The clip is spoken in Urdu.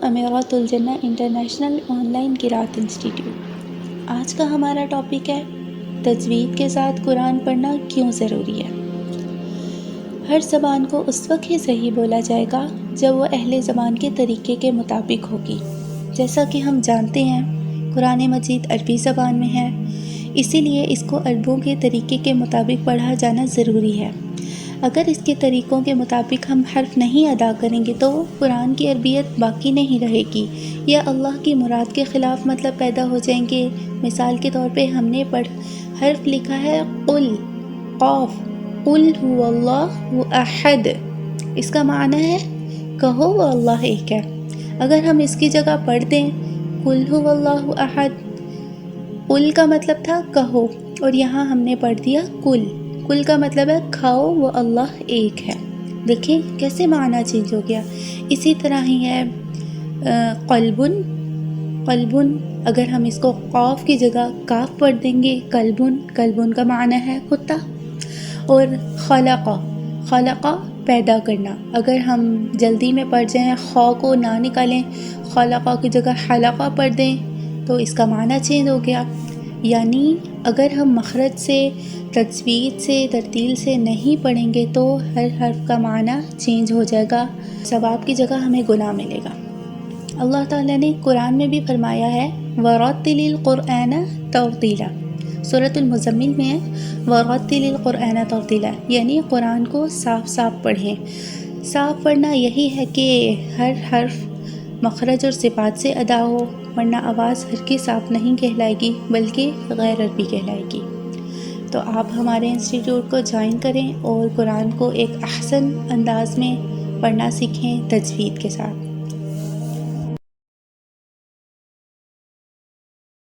امیرات الجنہ انٹرنیشنل آن لائن قرأت انسٹیٹیوٹ۔ آج کا ہمارا ٹاپک ہے تجوید کے ساتھ قرآن پڑھنا کیوں ضروری ہے۔ ہر زبان کو اس وقت ہی صحیح بولا جائے گا جب وہ اہل زبان کے طریقے کے مطابق ہوگی۔ جیسا کہ ہم جانتے ہیں قرآن مجید عربی زبان میں ہے، اسی لیے اس کو عربوں کے طریقے کے مطابق پڑھا جانا ضروری ہے۔ اگر اس کے طریقوں کے مطابق ہم حرف نہیں ادا کریں گے تو قرآن کی عربیت باقی نہیں رہے گی، یا اللہ کی مراد کے خلاف مطلب پیدا ہو جائیں گے۔ مثال کے طور پہ ہم نے حرف لکھا ہے قل، قاف، قل هو اللہ احد، اس کا معنی ہے کہو وہ اللہ ایک ہے۔ اگر ہم اس کی جگہ پڑھ دیں قل هو اللہ احد، قل کا مطلب تھا کہو، اور یہاں ہم نے پڑھ دیا کل کا مطلب ہے کھاؤ وہ اللہ ایک ہے۔ دیکھیں کیسے معنی چینج ہو گیا۔ اسی طرح ہی ہے قلبن، اگر ہم اس کو قاف کی جگہ کاف پڑھ دیں گے قلبن کا معنی ہے کتا۔ اور خلق پیدا کرنا، اگر ہم جلدی میں پڑھ جائیں خا کو نہ نکالیں، خلق کی جگہ حلقہ پڑھ دیں تو اس کا معنی چینج ہو گیا۔ یعنی اگر ہم مخرج سے، تجوید سے، ترتیل سے نہیں پڑھیں گے تو ہر حرف کا معنی چینج ہو جائے گا، ثواب کی جگہ ہمیں گناہ ملے گا۔ اللہ تعالیٰ نے قرآن میں بھی فرمایا ہے وَرَتِّلِ الْقُرْآنَ تَرْتِيلًا، سورۃ المزمل میں ہے وَرَتِّلِ الْقُرْآنَ تَرْتِيلًا، یعنی قرآن کو صاف صاف پڑھیں۔ صاف پڑھنا یہی ہے کہ ہر حرف مخرج اور صفات سے ادا ہو، ورنہ آواز ہر کی صاف نہیں کہلائے گی بلکہ غیر عربی کہلائے گی۔ تو آپ ہمارے انسٹیٹیوٹ کو جوائن کریں اور قرآن کو ایک احسن انداز میں پڑھنا سیکھیں تجوید کے ساتھ۔